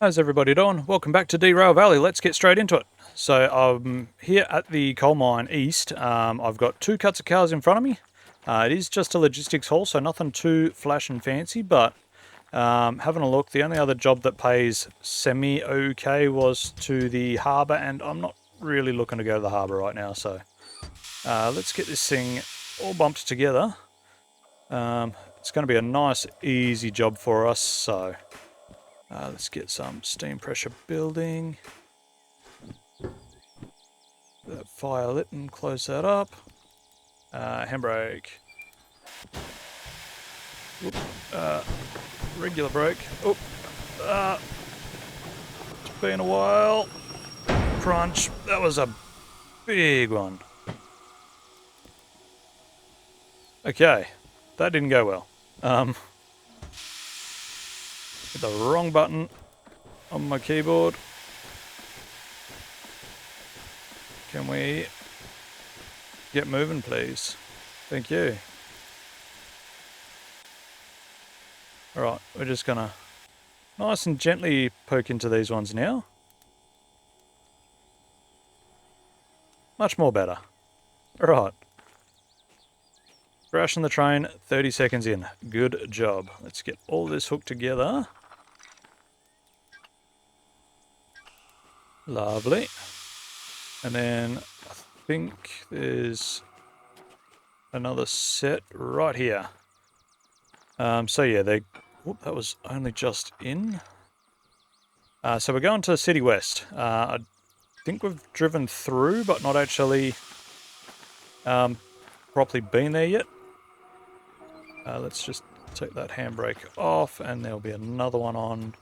How's everybody doing? Welcome back to Derail Valley. Let's get straight into it. So I'm here at the coal mine east. I've got two cuts of cows in front of me. It is just a logistics haul, so nothing too flash and fancy, but having a look, the only other job that pays semi-okay was to the harbour, and I'm not really looking to go to the harbour right now, so let's get this thing all bumped together. It's going to be a nice, easy job for us, so... let's get some steam pressure building. That fire lit and close that up. Handbrake. Oop, regular brake. Oop. It's been a while. Crunch. That was a big one. Okay. That didn't go well. Hit the wrong button on my keyboard. Can we get moving, please? Thank you. Alright, we're just gonna nice and gently poke into these ones now. Much more better. Alright. Crashing the train, 30 seconds in. Good job. Let's get all this hooked together. Lovely. And then I think there's another set right here. So yeah, that was only just in. So we're going to City West. I think we've driven through, but not actually properly been there yet. Let's just take that handbrake off, and there'll be another one on.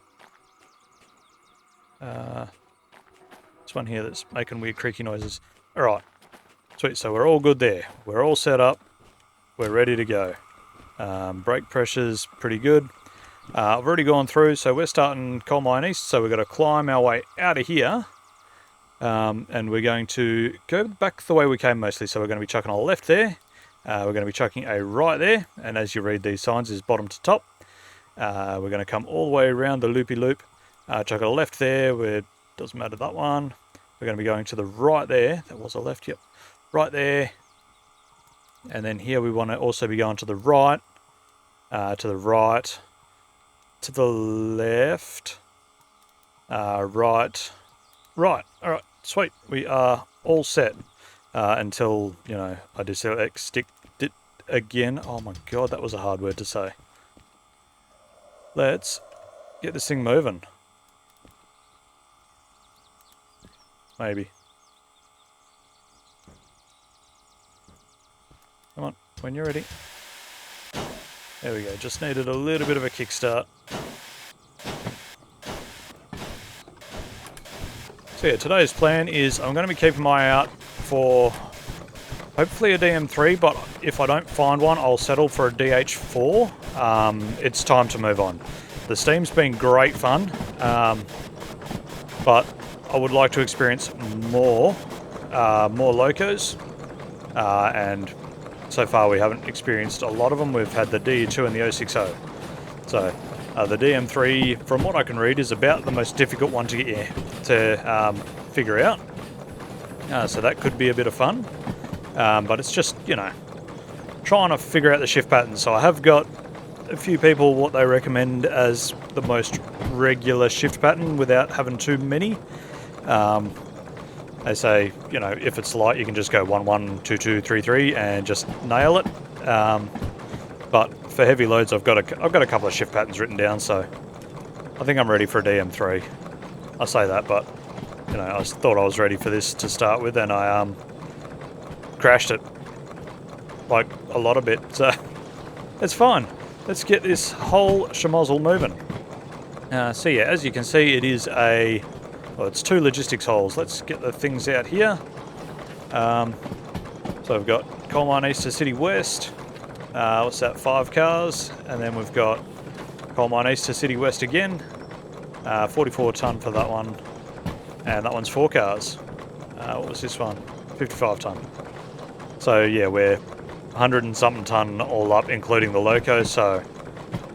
This one here that's making weird creaky noises. Alright, sweet, so we're all good there. We're all set up. We're ready to go. Brake pressure's pretty good. I've already gone through, so we're starting coal mine east, so we've got to climb our way out of here. And we're going to go back the way we came mostly, so we're going to be chucking a left there. We're going to be chucking a right there, and as you read these signs, is bottom to top. We're going to come all the way around the loopy loop, chuck a left there, doesn't matter that one. We're going to be going to the right there. That was a left, yep. Right there. And then here we want to also be going to the right, to the right, to the left, right. Alright, sweet. We are all set until, I deselect stick it again. Oh my god, that was a hard word to say. Let's get this thing moving. Maybe. Come on, when you're ready. There we go, just needed a little bit of a kickstart. So yeah, today's plan is I'm going to be keeping my eye out for hopefully a DM3, but if I don't find one, I'll settle for a DH4. It's time to move on. The Steam's been great fun, but I would like to experience more LOCOs, and so far we haven't experienced a lot of them. We've had the DE2 and the 060. So the DM3, from what I can read, is about the most difficult one to get figure out. So that could be a bit of fun, but it's just, trying to figure out the shift patterns. So I have got a few people what they recommend as the most regular shift pattern without having too many. They say, if it's light, you can just go 1 1 2 2 3 3 and just nail it. But for heavy loads, I've got a couple of shift patterns written down, so I think I'm ready for a DM3. I say that, but I thought I was ready for this to start with, and I crashed it like a lot of bit. So it's fine. Let's get this whole schmozzle moving. So yeah, as you can see, it is it's two logistics holes. Let's get the things out here. So we've got coal mine east to city west. What's that, 5 cars? And then we've got coal mine east to city west again. 44 tonne for that one. And that one's 4 cars. What was this one? 55 tonne. So yeah, we're 100 and something tonne all up, including the LOCO, so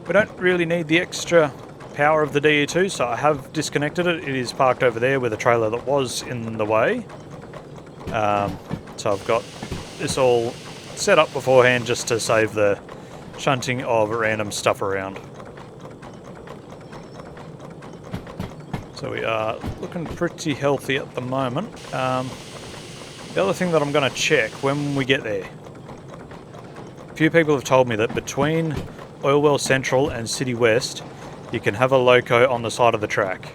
we don't really need the extra power of the DE2, so I have disconnected it. It is parked over there with a trailer that was in the way. So I've got this all set up beforehand just to save the shunting of random stuff around. So we are looking pretty healthy at the moment. The other thing that I'm going to check when we get there. A few people have told me that between Oil Well Central and City West, you can have a loco on the side of the track.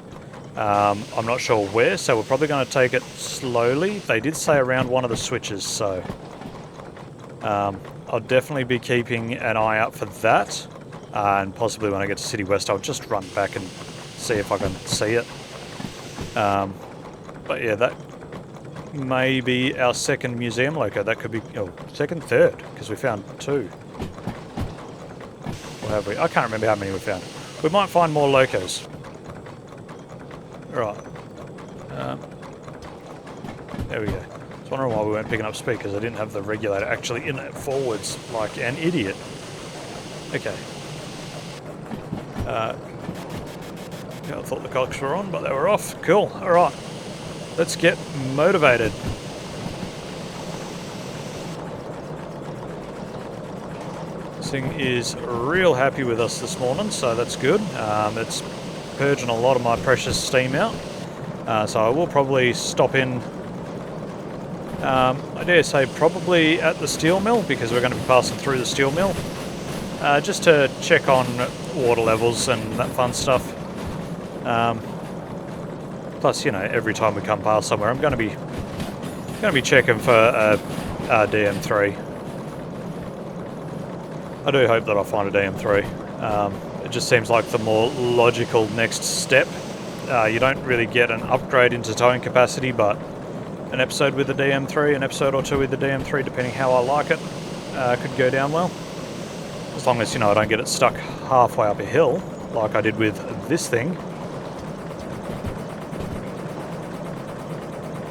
I'm not sure where, so we're probably going to take it slowly. They did say around one of the switches, so I'll definitely be keeping an eye out for that. And possibly when I get to City West, I'll just run back and see if I can see it. But yeah, that may be our second museum loco. That could be, oh, second, third, because we found two. Or have we? I can't remember how many we found. We might find more locos. Right. There we go. I was wondering why we weren't picking up speed, because I didn't have the regulator actually in it forwards like an idiot. Okay. I thought the cocks were on, but they were off. Cool. Alright. Let's get motivated. This thing is real happy with us this morning, so that's good. It's purging a lot of my precious steam out. So I will probably stop in, I dare say probably at the steel mill, because we're going to be passing through the steel mill. Just to check on water levels and that fun stuff. Plus, you know, every time we come past somewhere, I'm going to be checking for a DM3. I do hope that I find a DM3. It just seems like the more logical next step. You don't really get an upgrade into towing capacity, but an episode with the DM3, an episode or two with the DM3, depending how I like it, could go down well. As long as, you know, I don't get it stuck halfway up a hill, like I did with this thing.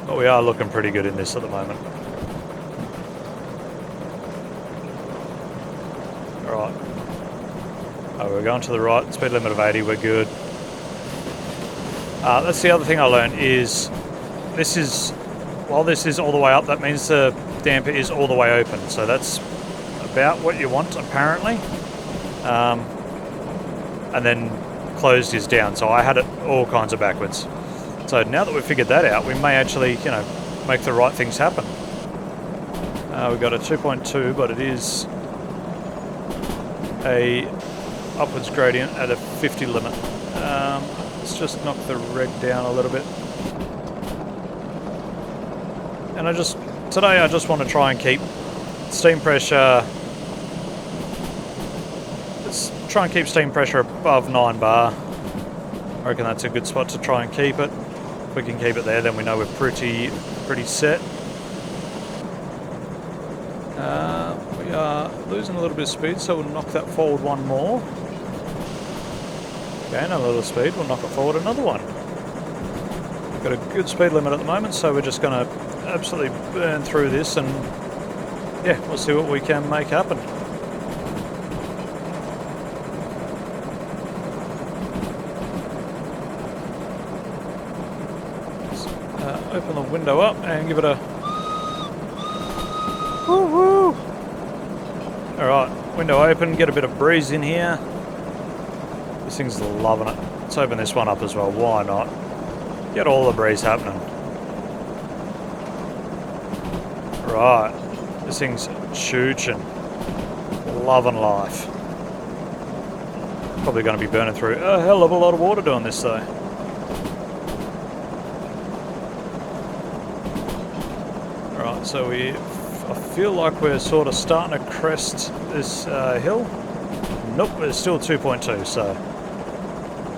But we are looking pretty good in this at the moment. Alright. Oh, we're going to the right, speed limit of 80, we're good. That's the other thing I learned is, while this is all the way up, that means the damper is all the way open. So that's about what you want, apparently. And then closed is down, so I had it all kinds of backwards. So now that we've figured that out, we may actually, you know, make the right things happen. We've got a 2.2, but it is a upwards gradient at a 50 limit. Let's just knock the reg down a little bit. And today I just want to try and keep steam pressure. Let's try and keep steam pressure above 9 bar. I reckon that's a good spot to try and keep it. If we can keep it there, then we know we're pretty set. We are losing a little bit of speed, so we'll knock that forward one more. Gain a little speed, we'll knock it forward another one. We've got a good speed limit at the moment, so we're just going to absolutely burn through this, and yeah, we'll see what we can make happen. Open the window up and give it a woo-woo. Alright, window open, get a bit of breeze in here. This thing's loving it. Let's open this one up as well, why not? Get all the breeze happening. Right, this thing's chooching. Loving life. Probably going to be burning through a hell of a lot of water doing this though. So I feel like we're sort of starting to crest this hill. Nope, it's still 2.2, so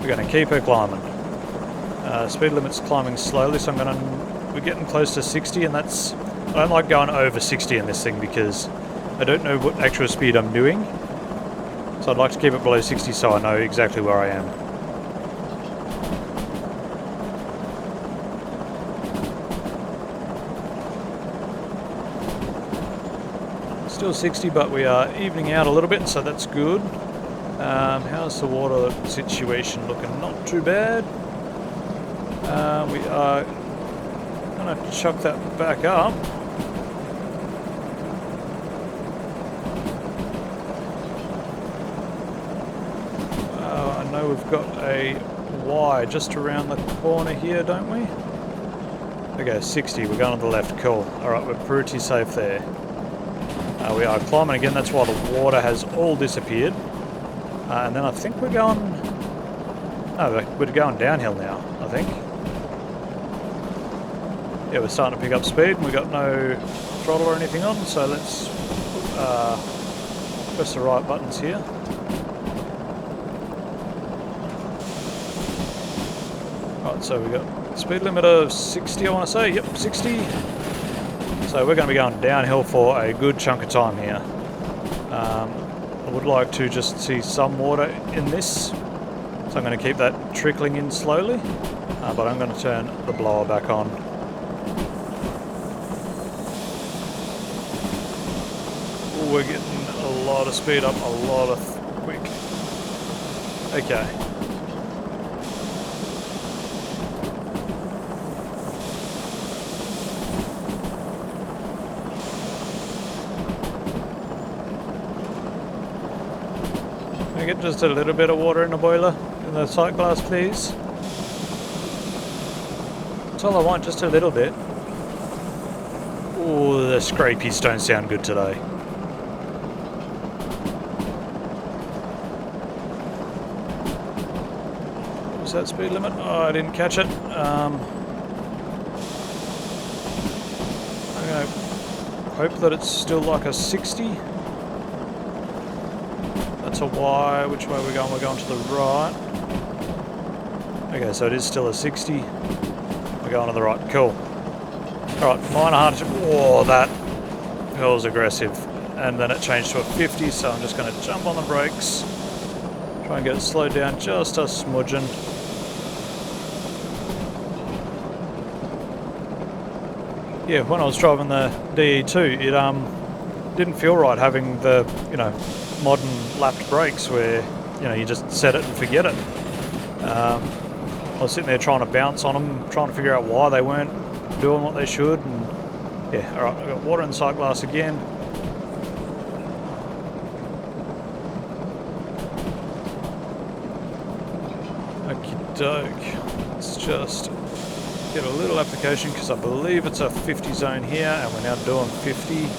we're going to keep her climbing. Speed limit's climbing slowly, so we're getting close to 60, and I don't like going over 60 in this thing because I don't know what actual speed I'm doing. So I'd like to keep it below 60 so I know exactly where I am. Still 60, but we are evening out a little bit, so that's good. How's the water situation looking? Not too bad. We are going to chuck that back up. I know we've got a Y just around the corner here, don't we? Okay, 60. We're going to the left. Cool. Alright, we're pretty safe there. We are climbing again. That's why the water has all disappeared. And then I think we're going... No, we're going downhill now, I think. Yeah, we're starting to pick up speed and we've got no throttle or anything on, so let's press the right buttons here. Right, so we've got speed limit of 60, I want to say. Yep, 60. So we're going to be going downhill for a good chunk of time here. I would like to just see some water in this, so I'm going to keep that trickling in slowly, but I'm going to turn the blower back on. Ooh, we're getting a lot of speed up, a lot of quick. Okay. Can I get just a little bit of water in the boiler, in the sight glass, please? That's all I want, just a little bit. Ooh, the scrapies don't sound good today. What was that speed limit? Oh, I didn't catch it. I'm going to hope that it's still like a 60. That's a Y. Which way are we going? We're going to the right. Okay, so it is still a 60. We're going to the right. Cool. Alright, minor hardship. Oh, that was aggressive. And then it changed to a 50, so I'm just going to jump on the brakes. Try and get it slowed down just a smudging. Yeah, when I was driving the DE2, it didn't feel right having the, modern lapped brakes where, you just set it and forget it. I was sitting there trying to bounce on them, trying to figure out why they weren't doing what they should. And yeah, alright, I've got water in the sight glass again. Okie doke. Let's just get a little application because I believe it's a 50 zone here and we're now doing 50.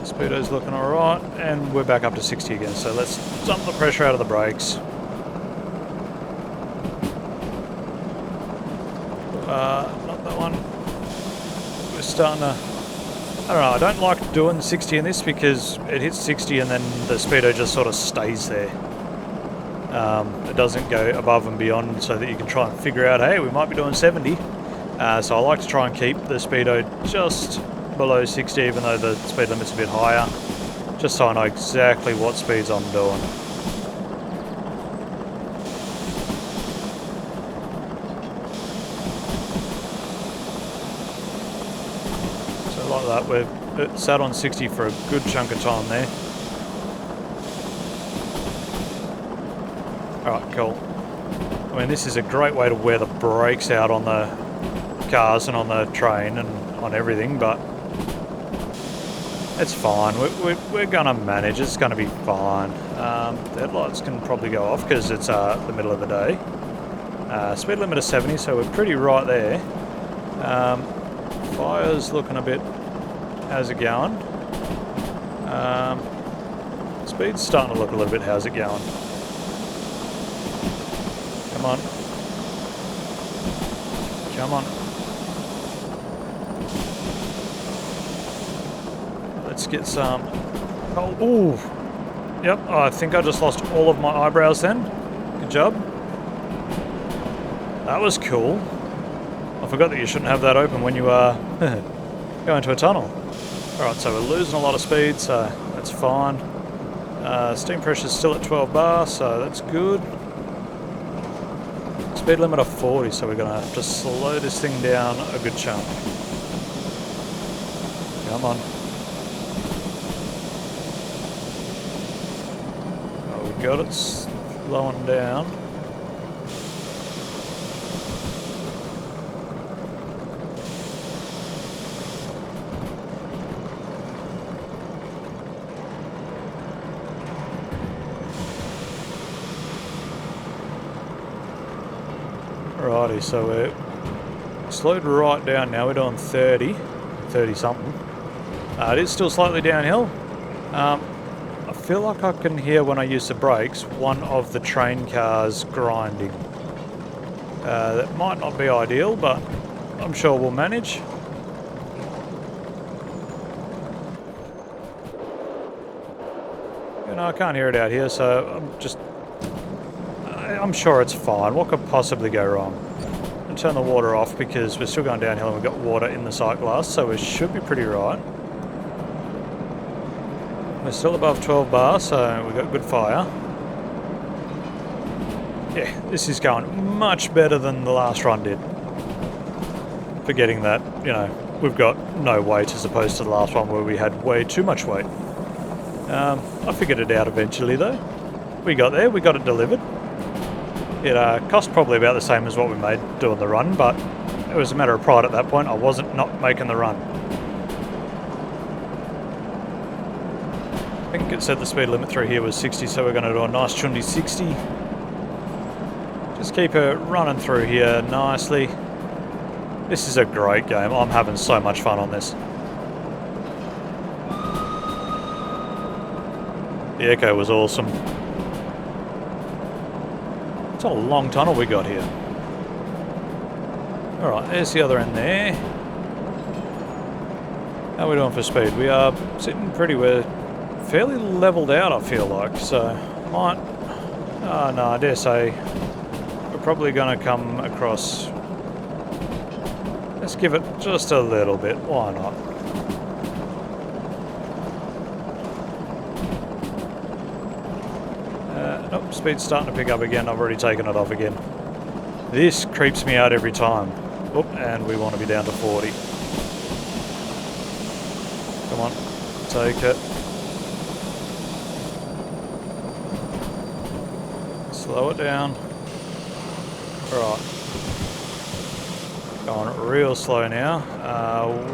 Speedo's looking alright, and we're back up to 60 again, so let's dump the pressure out of the brakes. Not that one. We're starting to... I don't know, I don't like doing 60 in this because it hits 60 and then the speedo just sort of stays there. It doesn't go above and beyond so that you can try and figure out, hey, we might be doing 70. So I like to try and keep the speedo just below 60, even though the speed limit's a bit higher, just so I know exactly what speeds I'm doing. So like that, we've sat on 60 for a good chunk of time there. Alright, cool. I mean, this is a great way to wear the brakes out on the cars and on the train and on everything, but it's fine. We're going to manage. It's going to be fine. The headlights can probably go off because it's the middle of the day. Speed limit of 70, so we're pretty right there. Fire's looking a bit... How's it going? Speed's starting to look a little bit... How's it going? Come on. Come on. Let's get some... Oh, ooh. Yep, I think I just lost all of my eyebrows then. Good job. That was cool. I forgot that you shouldn't have that open when you go into a tunnel. Alright, so we're losing a lot of speed, so that's fine. Steam pressure's still at 12 bar, so that's good. Speed limit of 40, so we're going to have to slow this thing down a good chunk. Come on. God, it's slowing down. Alrighty, so we're slowed right down now. We're doing 30 something. It is still slightly downhill. I feel like I can hear when I use the brakes one of the train cars grinding. That might not be ideal, but I'm sure we'll manage. You know, I can't hear it out here, so I'm sure it's fine. What could possibly go wrong? And turn the water off because we're still going downhill and we've got water in the sight glass, so we should be pretty right. We're still above 12 bar, so we've got good fire. Yeah, this is going much better than the last run did. Forgetting that, you know, we've got no weight as opposed to the last one where we had way too much weight. I figured it out eventually though. We got there, we got it delivered. It cost probably about the same as what we made doing the run, but it was a matter of pride at that point. I wasn't not making the run. I think it said the speed limit through here was 60, so we're going to do a nice chundy 60. Just keep her running through here nicely. This is a great game. I'm having so much fun on this. The echo was awesome. It's a long tunnel we got here. Alright, there's the other end there. How are we doing for speed? We are sitting pretty, we're fairly leveled out, I feel like, so might... Oh no, I dare say we're probably going to come across... Let's give it just a little bit, why not? Nope, speed's starting to pick up again. I've already taken it off again. This creeps me out every time. Oop, and we want to be down to 40. Come on, take it. Slow it down. Alright. Going real slow now.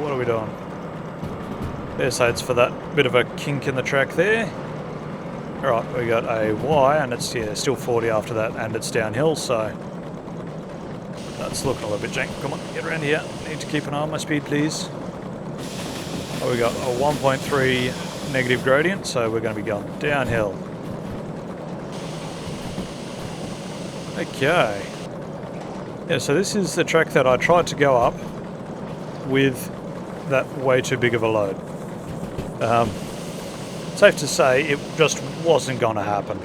What are we doing? There's heads for that bit of a kink in the track there. Alright, we got a Y, and it's still 40 after that, and it's downhill, so that's looking a little bit jank. Come on, get around here. Need to keep an eye on my speed, please. Oh, we got a 1.3 negative gradient, so we're going to be going downhill. Okay. Yeah, so this is the track that I tried to go up with that way too big of a load. Safe to say, it just wasn't going to happen.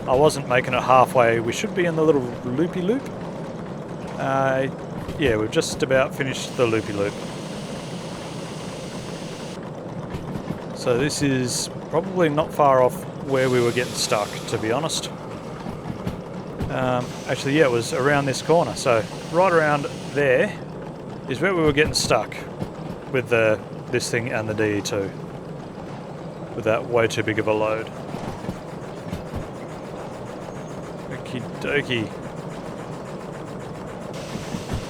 I wasn't making it halfway. We should be in the little loopy-loop. Yeah, we've just about finished the loopy-loop. So this is probably not far off where we were getting stuck, to be honest. Actually, yeah, it was around this corner. So right around there is where we were getting stuck with this thing and the DE2. With that way too big of a load. Okie dokie.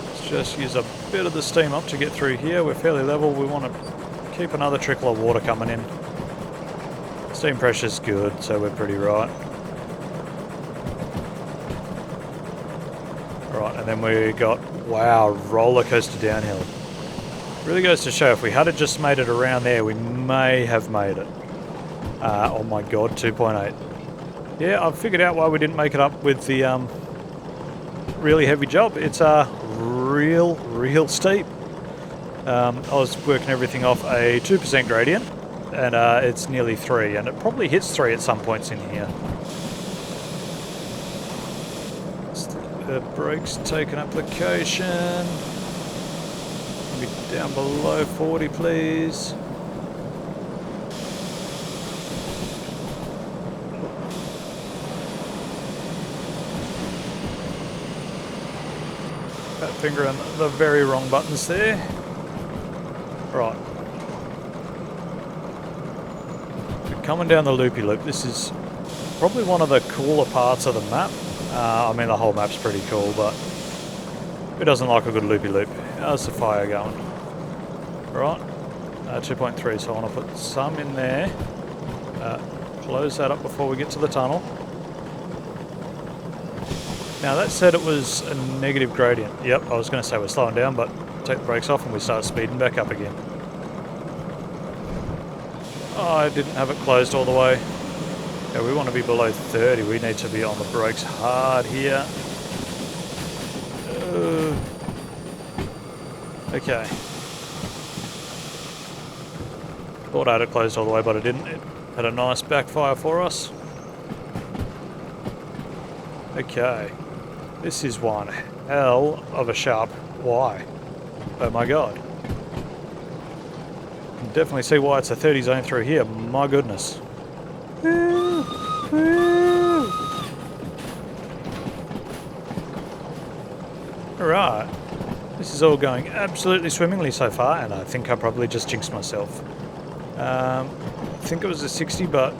Let's just use a bit of the steam up to get through here. We're fairly level. We want to keep another trickle of water coming in. Steam pressure's good, so we're pretty right. Right, and then we got, wow, roller coaster downhill. Really goes to show if we had just made it around there, we may have made it. Oh my god, 2.8. Yeah, I've figured out why we didn't make it up with the really heavy job. It's real steep. I was working everything off a 2% gradient, and it's nearly 3, and it probably hits 3 at some points in here. The brakes take an application. Be down below 40, please. That finger on the very wrong buttons there. Right. We're coming down the loopy loop. This is probably one of the cooler parts of the map. I mean, the whole map's pretty cool, but who doesn't like a good loopy-loop? How's the fire going? Right, 2.3, so I want to put some in there. Close that up before we get to the tunnel. Now that said, it was a negative gradient. Yep, I was going to say we're slowing down, but take the brakes off and we start speeding back up again. Oh, I didn't have it closed all the way. Yeah, we want to be below 30. We need to be on the brakes hard here. Okay. Thought I had it closed all the way, but it didn't. It had a nice backfire for us. Okay. This is one hell of a sharp Y. Oh my god. You can definitely see why it's a 30 zone through here. My goodness. Alright. This is all going absolutely swimmingly so far, and I think I probably just jinxed myself. I think it was a 60, but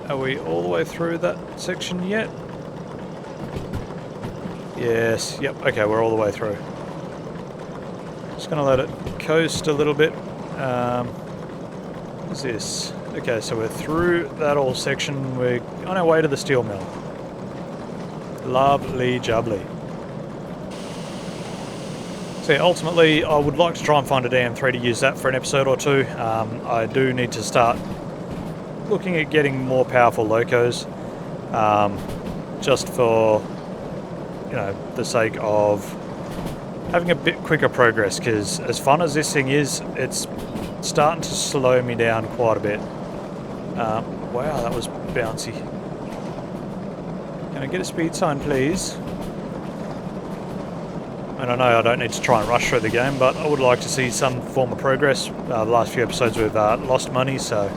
are we all the way through that section yet? Yes, yep, okay, we're all the way through. Just gonna let it coast a little bit. What's this? Okay, so we're through that whole section. We're on our way to the steel mill. Lovely jubbly. So yeah, ultimately, I would like to try and find a DM3 to use that for an episode or two. I do need to start looking at getting more powerful locos, just for, you know, the sake of having a bit quicker progress, because as fun as this thing is, it's starting to slow me down quite a bit. Wow, that was bouncy. Can I get a speed sign, please? And I know I don't need to try and rush through the game, but I would like to see some form of progress. The last few episodes we've lost money, so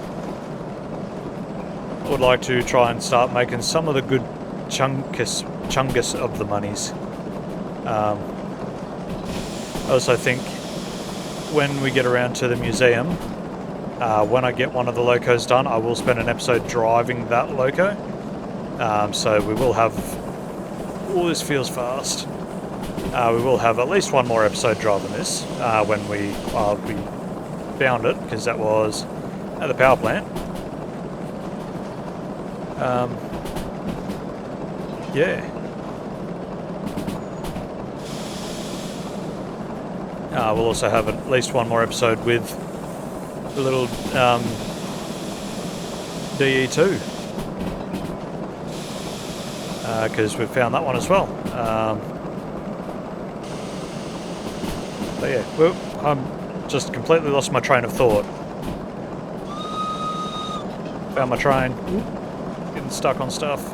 I would like to try and start making some of the good chungus of the monies. I also think when we get around to the museum, when I get one of the locos done, I will spend an episode driving that loco. So we will have... Oh, this feels fast. We will have at least one more episode driving this when we found it, because that was at the power plant. Yeah. We'll also have at least one more episode with the little DE2, because we've found that one as well. But yeah, well, I'm just completely lost my train of thought. Found my train. Getting stuck on stuff.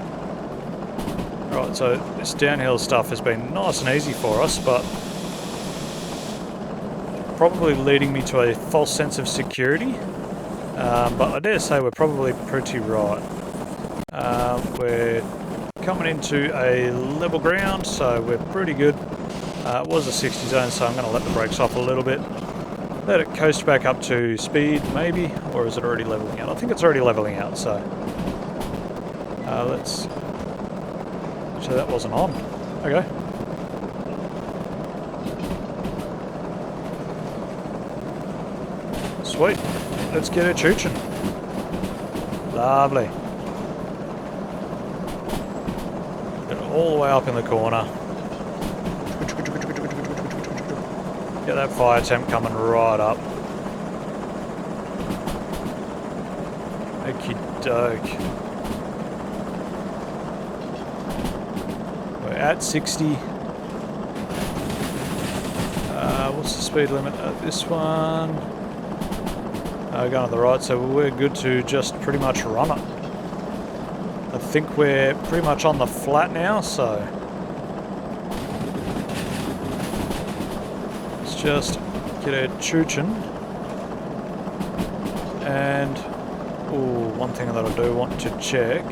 Right, so this downhill stuff has been nice and easy for us, but probably leading me to a false sense of security. But I dare say we're probably pretty right. We're coming into a level ground, so we're pretty good. It was a 60 zone, so I'm going to let the brakes off a little bit. Let it coast back up to speed, maybe, or is it already leveling out? I think it's already leveling out, so let's... Actually, that wasn't on. Okay. Sweet. Let's get it chooching. Lovely. Get it all the way up in the corner. Get that fire temp coming right up. Okie doke. We're at 60. What's the speed limit at this one? Going on the right, so we're good to just pretty much run it. I think we're pretty much on the flat now, so let's just get a chooching. And one thing that I do want to check.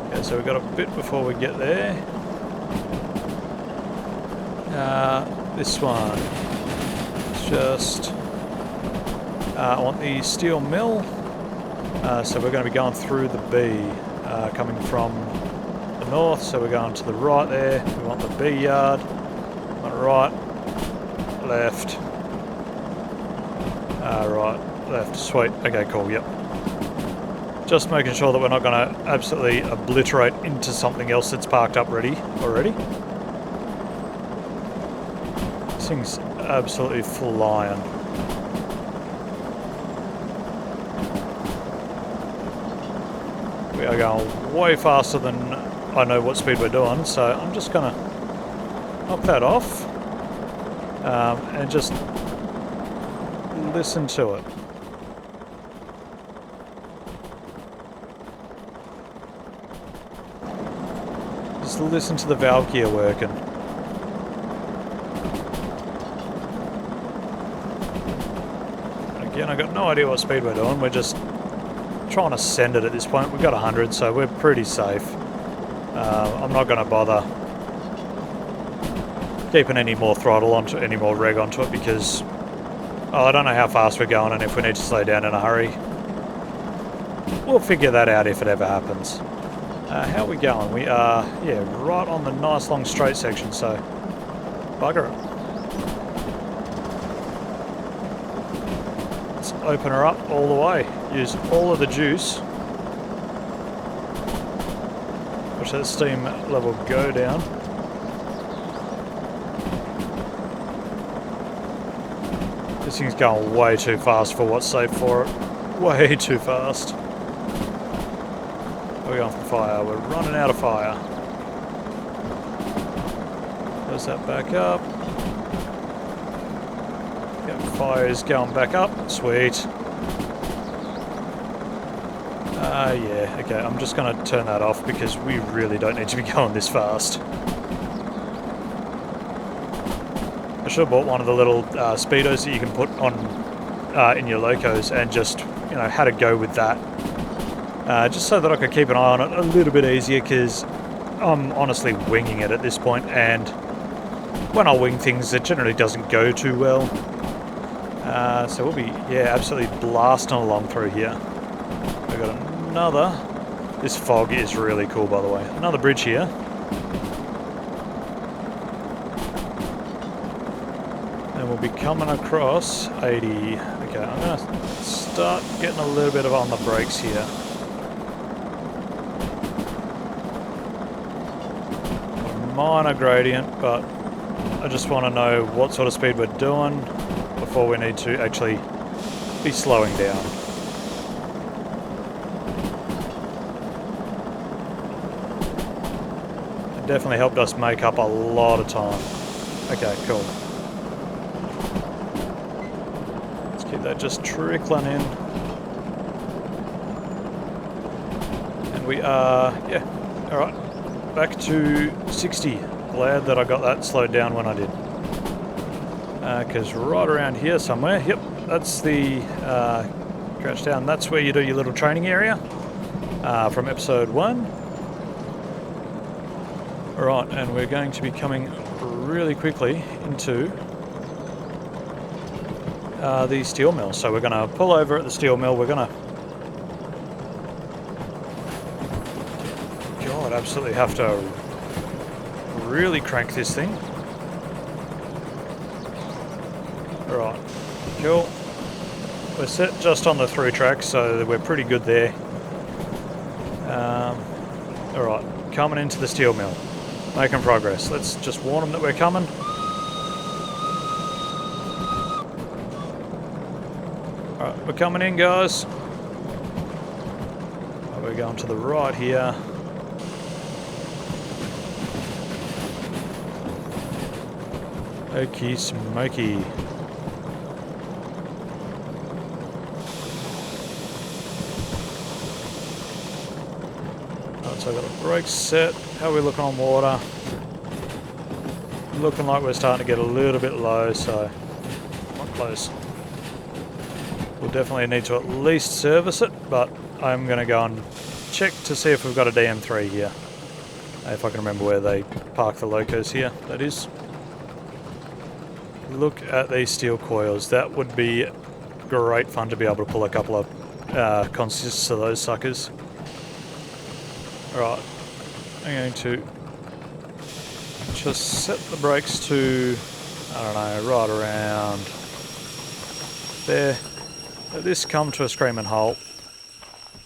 Okay, so we've got a bit before we get there. This one. It's just... I want the steel mill. So we're going to be going through the B, coming from the north, so we're going to the right there. We want the B yard. Want right, left, right, left. Sweet. Okay, cool, yep. Just making sure that we're not going to absolutely obliterate into something else that's parked up ready already. This thing's absolutely flying. We are going way faster than I know what speed we're doing, so I'm just going to knock that off and just listen to it. Just listen to the valve gear working. Again, I've got no idea what speed we're doing. We're just trying to send it at this point. We've got 100, so we're pretty safe. I'm not going to bother keeping any more throttle onto any more reg onto it because I don't know how fast we're going and if we need to slow down in a hurry. We'll figure that out if it ever happens. How are we going? We are, yeah, right on the nice long straight section, so bugger it. Let's open her up all the way. Use all of the juice. Watch that steam level go down. This thing's going way too fast for what's safe for it. Way too fast. We're going for fire. We're running out of fire. Close that back up. Yep, fire is going back up. Sweet. Yeah, okay, I'm just going to turn that off because we really don't need to be going this fast. I should have bought one of the little speedos that you can put on in your locos and just, you know, had to go with that. Just so that I could keep an eye on it a little bit easier because I'm honestly winging it at this point, and when I wing things it generally doesn't go too well. So we'll be, yeah, absolutely blasting along through here. We've got another, this fog is really cool by the way, another bridge here. And we'll be coming across 80. Okay, I'm going to start getting a little bit of on the brakes here. Minor gradient, but I just want to know what sort of speed we're doing before we need to actually be slowing down. It definitely helped us make up a lot of time. Okay, cool. Let's keep that just trickling in. And we are, yeah, alright. Back to 60. Glad that I got that slowed down when I did. Because right around here somewhere, yep, that's the crouch down. That's where you do your little training area from episode 1. Alright, and we're going to be coming really quickly into the steel mill. So we're going to pull over at the steel mill. We're going to absolutely have to really crank this thing. Right, cool. We're set just on the through track, so we're pretty good there. Alright, coming into the steel mill. Making progress. Let's just warn them that we're coming. Alright, we're coming in, guys. We're going to the right here. Okie smoky. Alright, so I've got the brakes set. How are we looking on water? Looking like we're starting to get a little bit low, so not close. We'll definitely need to at least service it, but I'm going to go and check to see if we've got a DM3 here. If I can remember where they park the locos here, that is. Look at these steel coils. That would be great fun to be able to pull a couple of consists of those suckers. Alright, I'm going to just set the brakes to, I don't know, right around there. Let this come to a screaming halt.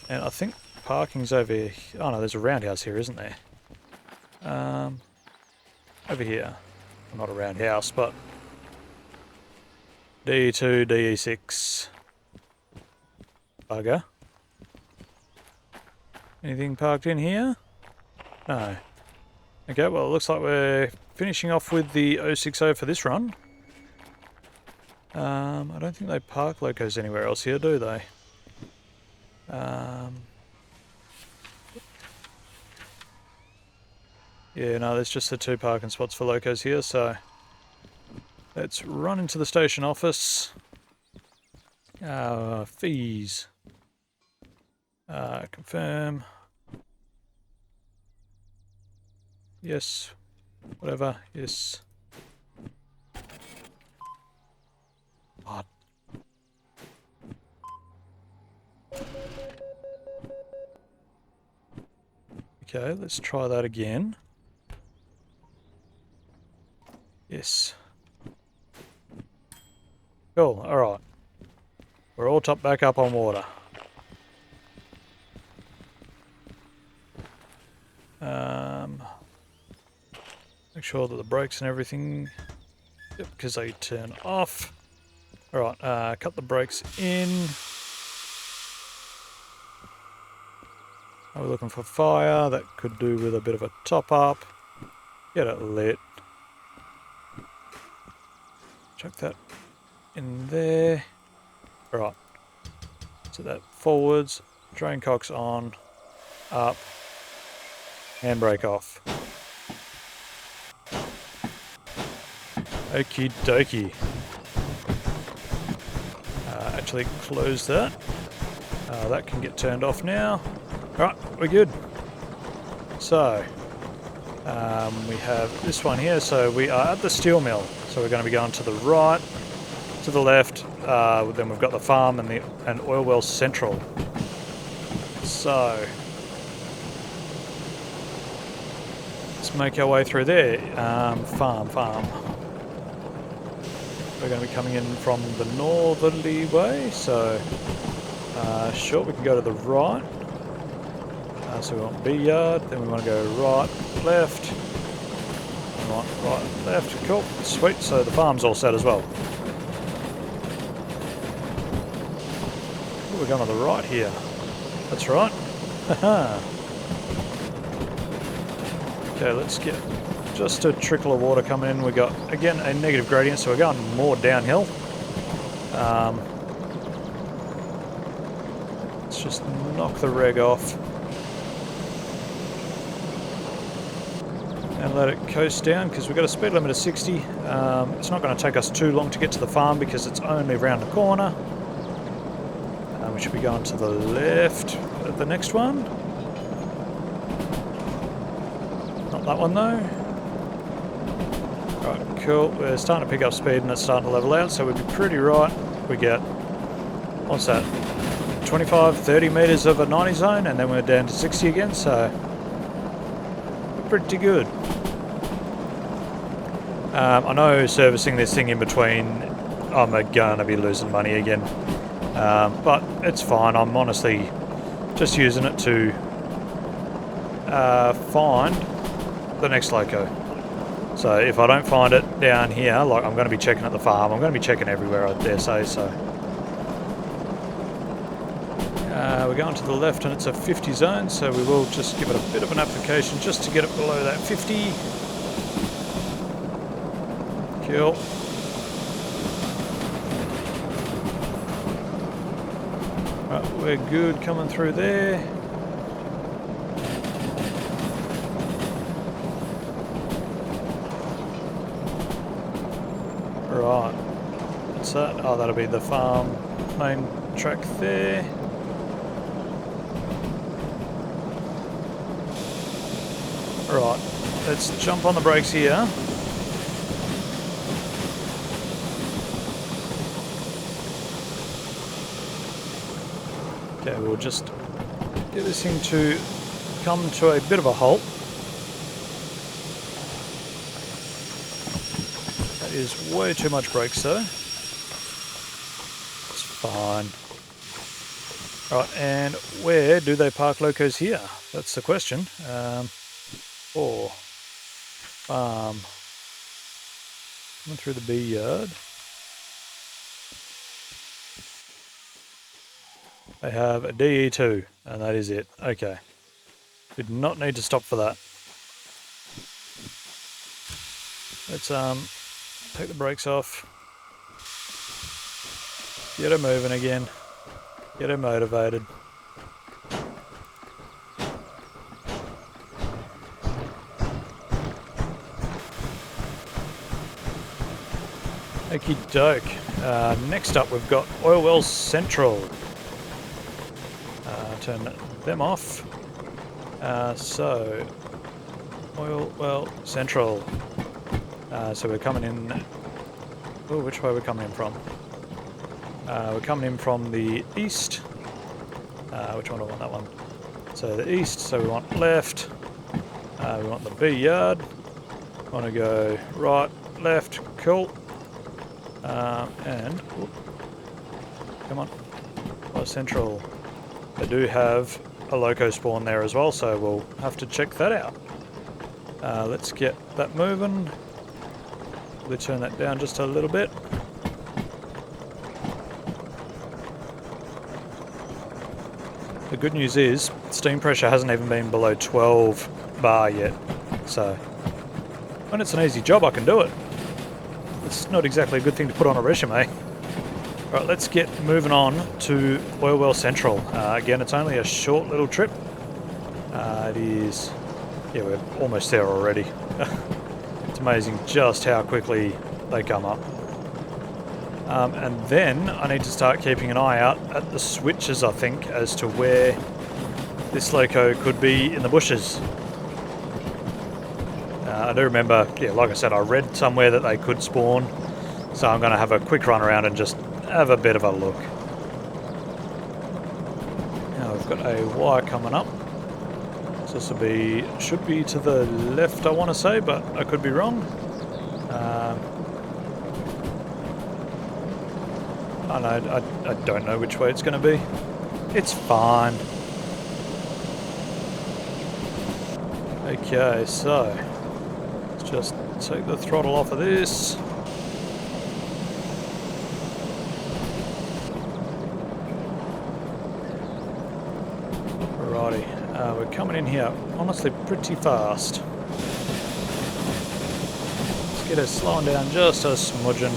And I think parking's over here. Oh no, there's a roundhouse here, isn't there? Over here. Well, not a roundhouse, but D2, DE6. Bugger. Anything parked in here? No. Okay, well it looks like we're finishing off with the 060 for this run. I don't think they park locos anywhere else here, do they? Yeah, no, there's just the 2 parking spots for locos here, so let's run into the station office. Fees. Confirm. Yes. Whatever. Yes. What? Okay, let's try that again. Yes. Cool, alright. We're all topped back up on water. Make sure that the brakes and everything, yep, because they turn off. Alright, cut the brakes in. Are we looking for fire? That could do with a bit of a top up. Get it lit. Chuck that in there. Alright. So that forwards, drain cocks on, up, handbrake off. Okie dokie. Actually close that. That can get turned off now. Alright, we're good. So, we have this one here. So we are at the steel mill. So we're going to be going to the right, to the left. Then we've got the farm and oil well central. So let's make our way through there. Farm. We're going to be coming in from the northerly way, so sure, we can go to the right. So we want B yard, then we want to go right, left, right, left, cool, sweet, so the farm's all set as well. Ooh, we're going to the right here, that's right. Okay, let's get just a trickle of water coming in. We got, again, a negative gradient, so we're going more downhill. Let's just knock the reg off. And let it coast down, because we've got a speed limit of 60. It's not going to take us too long to get to the farm, because it's only around the corner. We should be going to the left at the next one. Not that one though. Right, cool. We're starting to pick up speed and it's starting to level out, so we'd be pretty right. We get, what's that, 25, 30 metres of a 90 zone, and then we're down to 60 again, so pretty good. I know servicing this thing in between, I'm going to be losing money again, but it's fine. I'm honestly just using it to find the next loco. So if I don't find it down here, like I'm going to be checking at the farm, I'm going to be checking everywhere, I dare say. So we're going to the left and it's a 50 zone, so we will just give it a bit of an application just to get it below that 50. Cool. Right, we're good coming through there. Right, what's that? Oh, that'll be the farm main track there. Right, let's jump on the brakes here. we'll just get this thing to come to a bit of a halt. That is way too much brakes though. It's fine. Right, and where do they park locos here? That's the question. Or farm. Coming through the B yard. They have a DE2, and that is it. Okay. Did not need to stop for that. Let's take the brakes off. Get her moving again. Get her motivated. Okie doke. Next up we've got Oil Well Central. Turn them off. So, Oil Well Central. So we're coming in... Oh, which way are we coming in from? We're coming in from the east. Which one do I want? That one. So the east, so we want left. We want the B yard. Want to go right, left, cool. And... Whoop, come on. Oh, Central. They do have a loco spawn there as well, so we'll have to check that out. Let's get that moving. We'll turn that down just a little bit. The good news is, steam pressure hasn't even been below 12 bar yet, so when it's an easy job I can do it. It's not exactly a good thing to put on a resume. Right, let's get moving on to Oil Well Central. Again, it's only a short little trip. It is... Yeah, we're almost there already. It's amazing just how quickly they come up. And then I need to start keeping an eye out at the switches, I think, as to where this loco could be in the bushes. I do remember, yeah, like I said, I read somewhere that they could spawn. So I'm going to have a quick run around and just have a bit of a look. Now we've got a wire coming up. So this will be, should be to the left I want to say, but I could be wrong. I don't know which way it's going to be. It's fine. Okay, so let's just take the throttle off of this. Alrighty, we're coming in here honestly pretty fast. Let's get her slowing down just a smudging.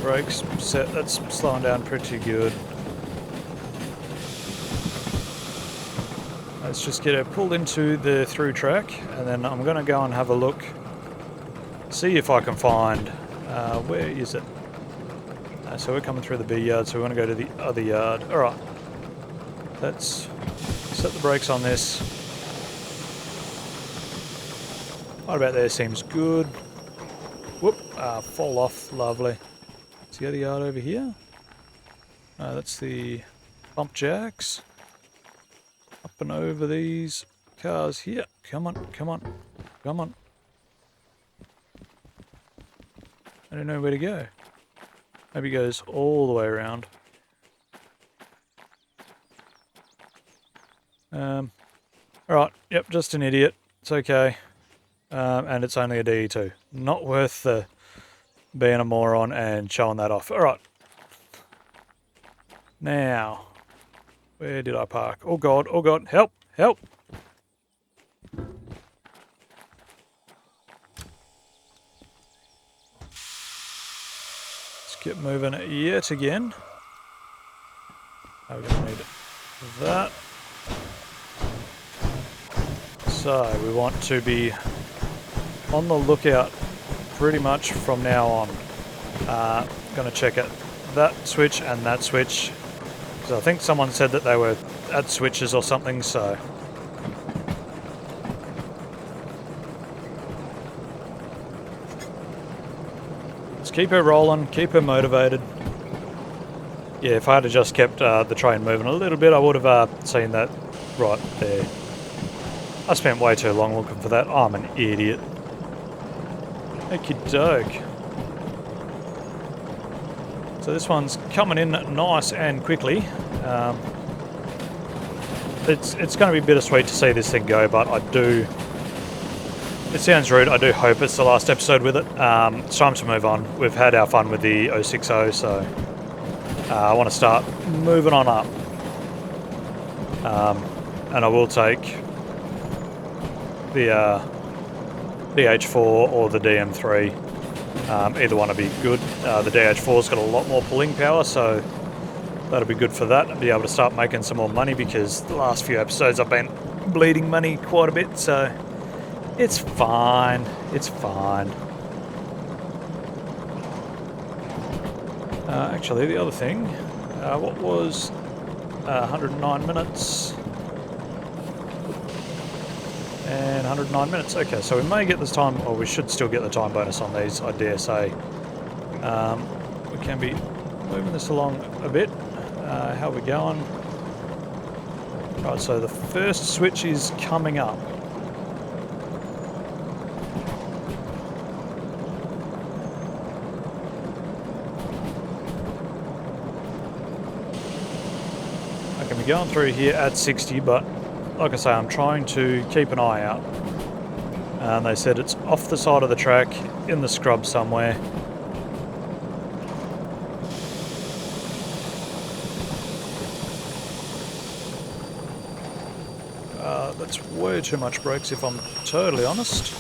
Brakes set, that's slowing down pretty good. Let's just get her pulled into the through track, and then I'm going to go and have a look, see if I can find, where is it? So we're coming through the B yard, so we want to go to the other yard. Alright, let's set the brakes on this. Right about there seems good. Whoop, fall off, lovely. Is the other yard over here? That's the bump jacks. Up and over these cars here. Come on, come on, come on. I don't know where to go. Maybe it goes all the way around. Alright, yep, just an idiot. It's okay. And it's only a DE2. Not worth the being a moron and showing that off. Alright. Now, where did I park? Oh god, help, help! Let's get moving yet again. We're going to need that. So, we want to be on the lookout pretty much from now on. Going to check it, that switch and that switch. So I think someone said that they were at switches or something, so. Let's Just keep her rolling, keep her motivated. Yeah, if I had just kept the train moving a little bit, I would have seen that right there. I spent way too long looking for that. I'm an idiot. Okie doke. So this one's coming in nice and quickly. It's going to be bittersweet to see this thing go, but I do... It sounds rude, I do hope it's the last episode with it. It's time to move on. We've had our fun with the 060, so I want to start moving on up. And I will take the DH4 or the DM3. Either one will be good. The DH4's got a lot more pulling power, so that'll be good for that. I'll be able to start making some more money because the last few episodes I've been bleeding money quite a bit, so it's fine. It's fine. Actually, the other thing, what was 109 minutes? And 109 minutes. Okay, so we may get this time, or we should still get the time bonus on these, I dare say. We can be moving this along a bit. How are we going? Right, so the first switch is coming up. I can be going through here at 60, but like I say, I'm trying to keep an eye out. And they said it's off the side of the track, in the scrub somewhere. That's way too much brakes if I'm totally honest.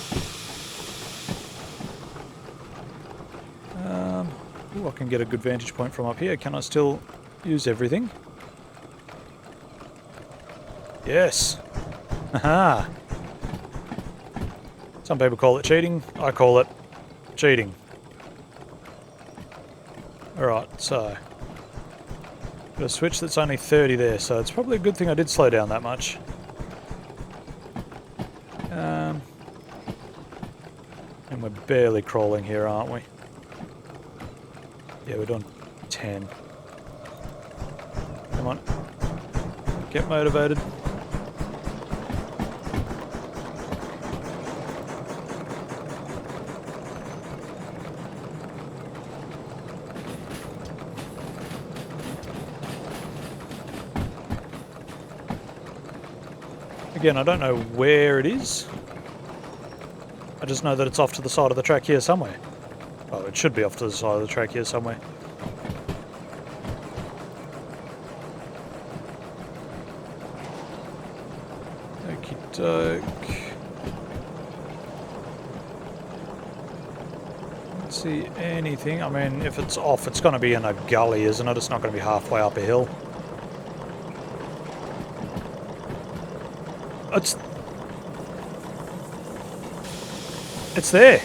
Ooh, I can get a good vantage point from up here. Can I still use everything? Yes. Haha. Some people call it cheating. I call it cheating. Alright, so got a switch that's only 30 there, so it's probably a good thing I did slow down that much. And we're barely crawling here, aren't we? Yeah, we're doing 10. Come on. Get motivated. Again, I don't know where it is. I just know that it's off to the side of the track here somewhere. Oh, it should be off to the side of the track here somewhere. Okie doke. Don't see anything. I mean, if it's off, it's going to be in a gully, isn't it? It's not going to be halfway up a hill. It's there.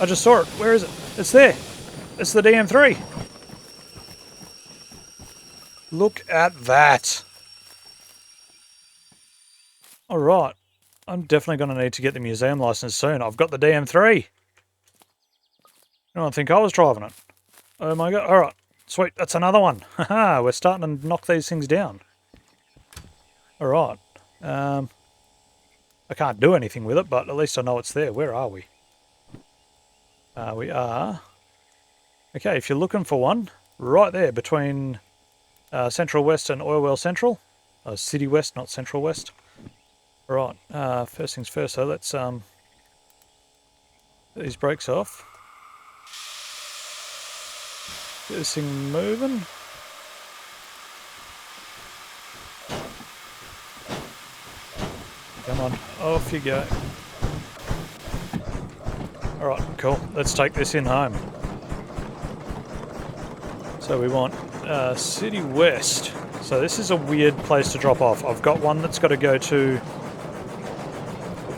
I just saw it. Where is it? It's there. It's the DM3. Look at that. Alright. I'm definitely going to need to get the museum license soon. I've got the DM3. I don't think I was driving it. Oh my god. Alright. Sweet. That's another one. Haha. We're starting to knock these things down. Alright. I can't do anything with it, but at least I know it's there. Where are we? We are... Okay, if you're looking for one, right there between Central West and Oil Well Central. City West, not Central West. Right, first things first, so let's get these brakes off. Get this thing moving. Come on, off you go. Alright, cool. Let's take this in home. So we want City West. So this is a weird place to drop off. I've got one that's got to go to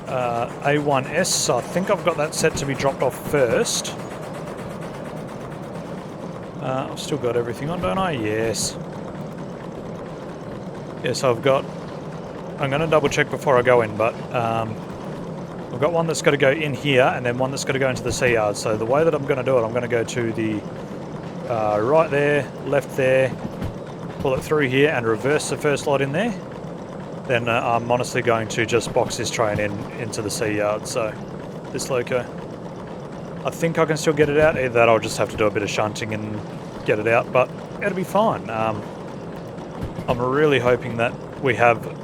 A1S, so I think I've got that set to be dropped off first. I've still got everything on, don't I? Yes. Yes, I've got... I'm going to double check before I go in, but we've I've got one that's got to go in here and then one that's got to go into the sea yard. So the way that I'm going to do it, I'm going to go to the right there, left there, pull it through here and reverse the first lot in there. Then I'm honestly going to just box this train into the sea yard. So this loco, I think I can still get it out. Either that, I'll just have to do a bit of shunting and get it out, but it'll be fine. I'm really hoping that we have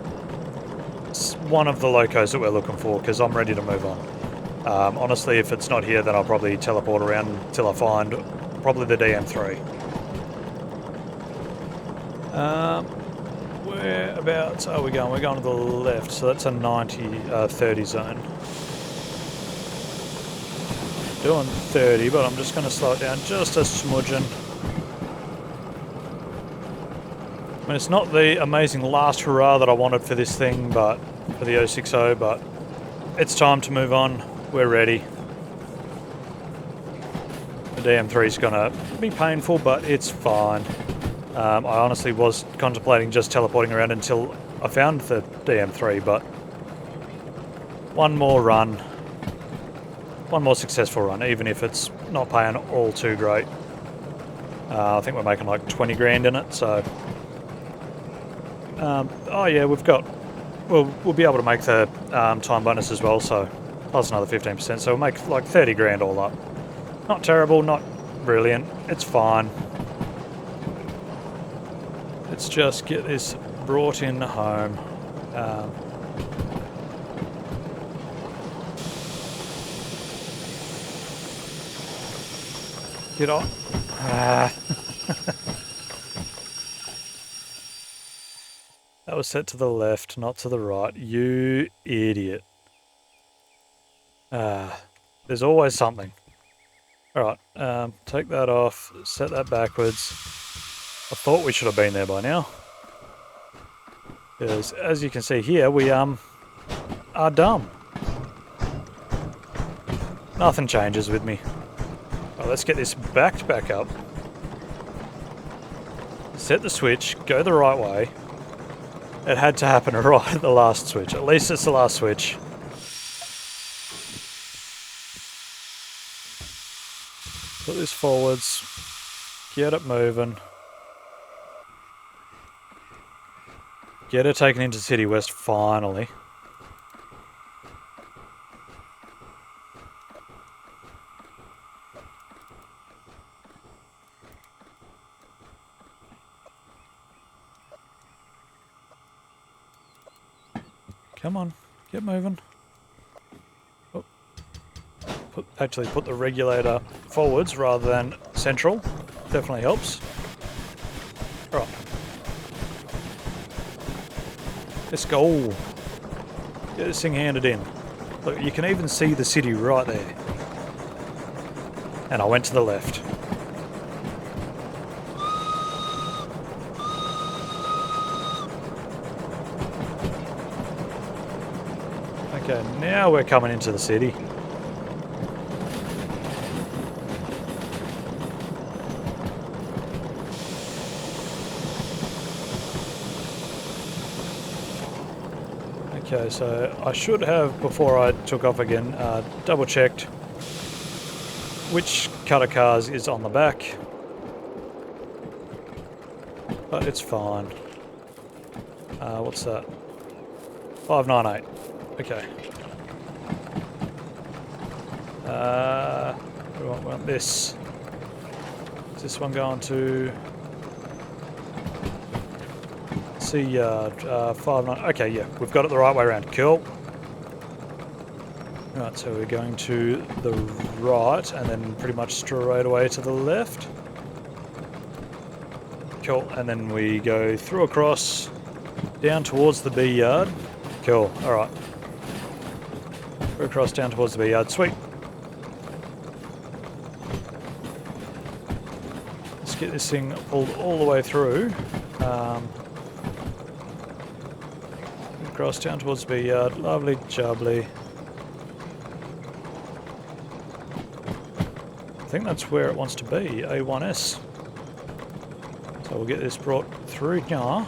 one of the locos that we're looking for, because I'm ready to move on. Honestly, if it's not here, then I'll probably teleport around until I find probably the DM3. Whereabouts are we going? We're going to the left, so that's a 90-30 zone. Doing 30, but I'm just going to slow it down just a smudgen. I mean, it's not the amazing last hurrah that I wanted for this thing, but for the 060, but it's time to move on. We're ready. The DM3 is going to be painful, but it's fine. I honestly was contemplating just teleporting around until I found the DM3, but one more run, one more successful run, even if it's not paying all too great. I think we're making like 20 grand in it, so... oh yeah, we'll be able to make the time bonus as well, so plus another 15%, so we'll make like 30 grand all up. Not terrible, not brilliant, it's fine. Let's just get this brought in home. Get on. That was set to the left, not to the right. You idiot. There's always something. Alright, take that off, set that backwards. I thought we should have been there by now. Because as you can see here, we are dumb. Nothing changes with me. Right, let's get this backed back up. Set the switch, go the right way. It had to happen right at the last switch. At least it's the last switch. Put this forwards. Get it moving. Get it taken into City West, finally. Come on, get moving. Oh. Actually put the regulator forwards rather than central. Definitely helps. Alright. Let's go. Get this thing handed in. Look, you can even see the city right there. And I went to the left. Okay, now we're coming into the city. Okay, so I should have, before I took off again, double checked which cutter cars is on the back. But it's fine. What's that? 598. Okay. We want this. Is this one going to C yard? 59. Okay, yeah, we've got it the right way around. Cool. Right, so we're going to the right and then pretty much straight away to the left. Cool, and then we go through across, down towards the B yard. Cool, alright. Through across, down towards the B yard. Sweet. Let's get this thing pulled all the way through. Across, down towards the B yard. Lovely jubbly. I think that's where it wants to be, A1S. So we'll get this brought through now.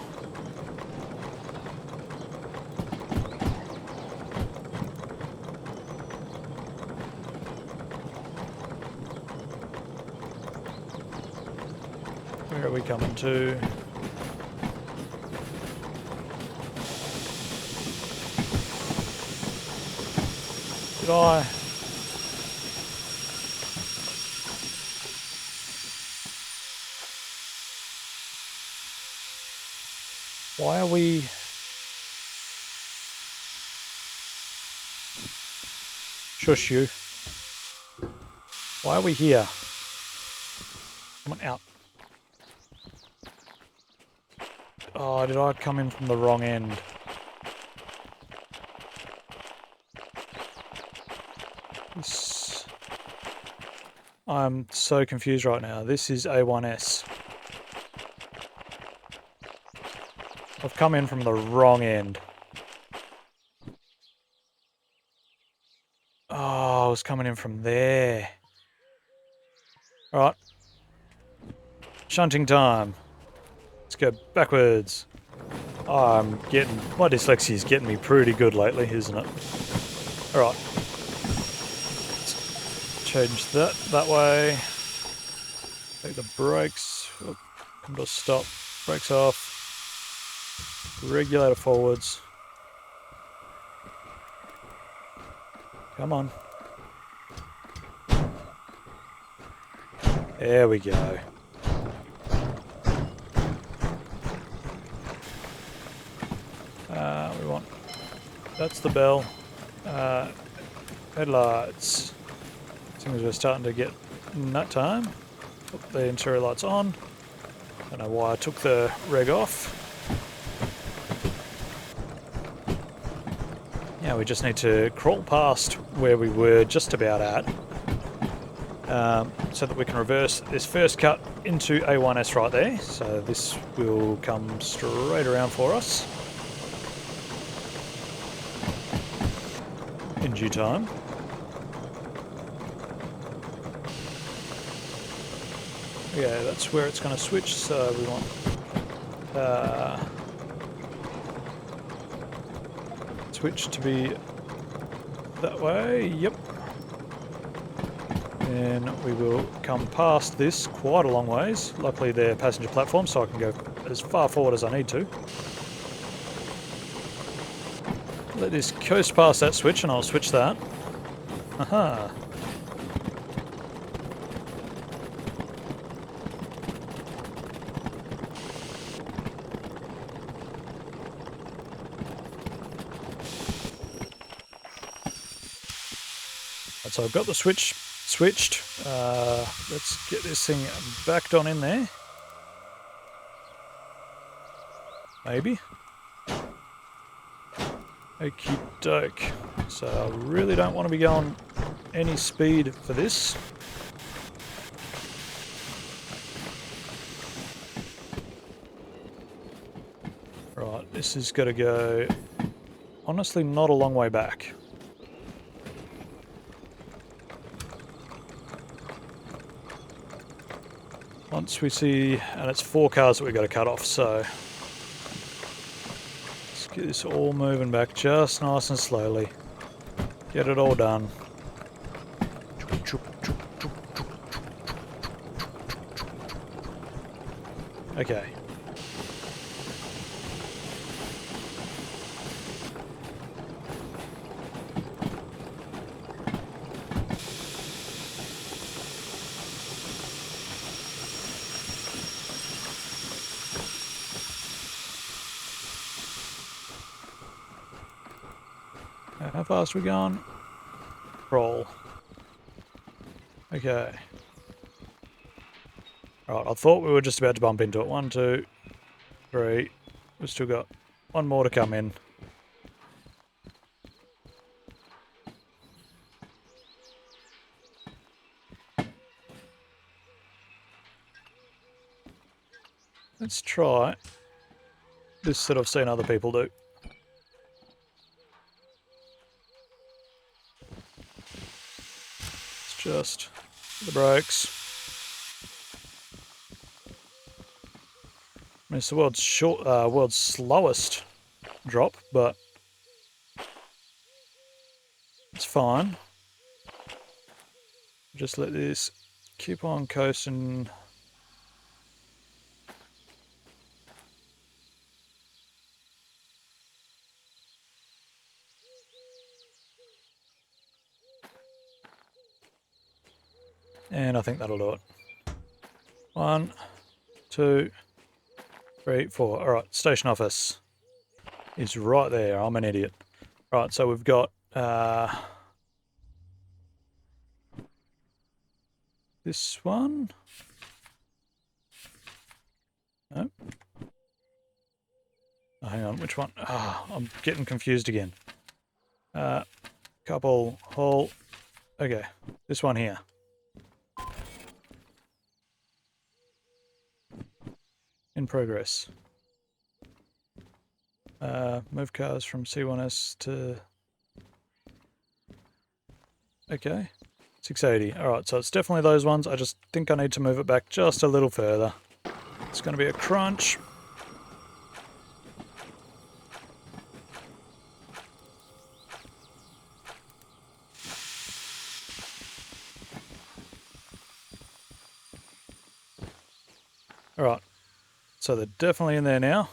we coming to? Did I? Why are we... Shush you. Why are we here? Come on, out. Oh, did I come in from the wrong end? I'm so confused right now. This is A1S. I've come in from the wrong end. Oh, I was coming in from there. Alright. Shunting time. Let's go backwards. Oh, my dyslexia is getting me pretty good lately, isn't it? Alright. Change that way. Take the brakes. Oh, come to a stop. Brakes off. Regulator forwards. Come on. There we go. We want... That's the bell. Headlights. Seems we're starting to get nut time. Put the interior lights on. Don't know why I took the reg off. Yeah, we just need to crawl past where we were just about at. So that we can reverse this first cut into A1S right there. So this will come straight around for us in due time. Yeah, that's where it's going to switch, so we want switch to be that way, yep. And we will come past this quite a long ways. Luckily they're passenger platforms, so I can go as far forward as I need to. Let this coast past that switch and I'll switch that. Aha. So I've got the switch switched. Let's get this thing backed on in there. Maybe. Okie doke. So I really don't want to be going any speed for this. Right, this is going to go, honestly, not a long way back. Once we see, and it's 4 cars that we've got to cut off, so let's get this all moving back just nice and slowly. Get it all done. Okay. How fast are we going? Roll. Okay. Right, I thought we were just about to bump into it. 1, 2, 3. We've still got one more to come in. Let's try this that I've seen other people do. It's just the brakes. I mean, it's the world's slowest drop, but it's fine. Just let this keep on coasting And I think that'll do it. 1, 2, 3, 4. Alright, station office is right there. I'm an idiot. Right, so we've got this one. Nope. Oh, hang on, which one? Oh, I'm getting confused again. Couple, haul. Okay, this one here. In progress. Move cars from C1S to... Okay, 680. Alright, so it's definitely those ones. I just think I need to move it back just a little further. It's going to be a crunch. Alright, so they're definitely in there now.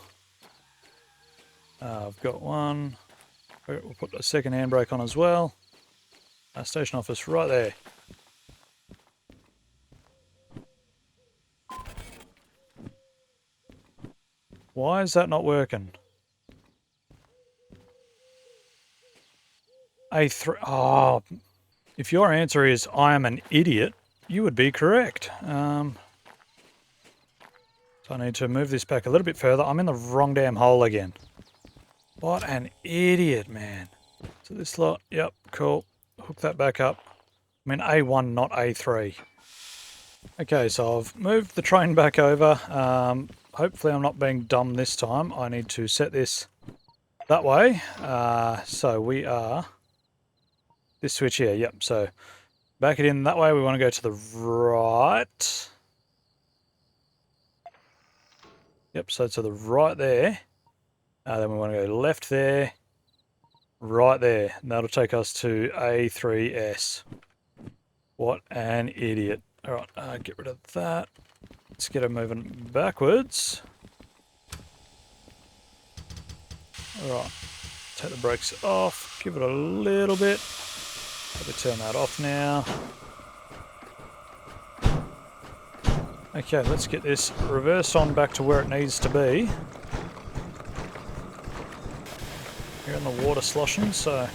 I've got one. We'll put a second handbrake on as well. Station office right there. Why is that not working? A3. Oh, if your answer is I am an idiot, you would be correct. So I need to move this back a little bit further. I'm in the wrong damn hole again. What an idiot, man. So this lot, yep, cool. Hook that back up. I'm in A1, not A3. Okay, so I've moved the train back over. Hopefully I'm not being dumb this time. I need to set this that way. So we are... This switch here, yep. So back it in that way. We want to go to the right. Yep, so to the right there. Then we want to go left there. Right there. And that'll take us to A3S. What an idiot. Alright, get rid of that. Let's get it moving backwards. Alright, take the brakes off. Give it a little bit. Probably turn that off now. Okay, let's get this reversed on back to where it needs to be. You're in the water sloshing, so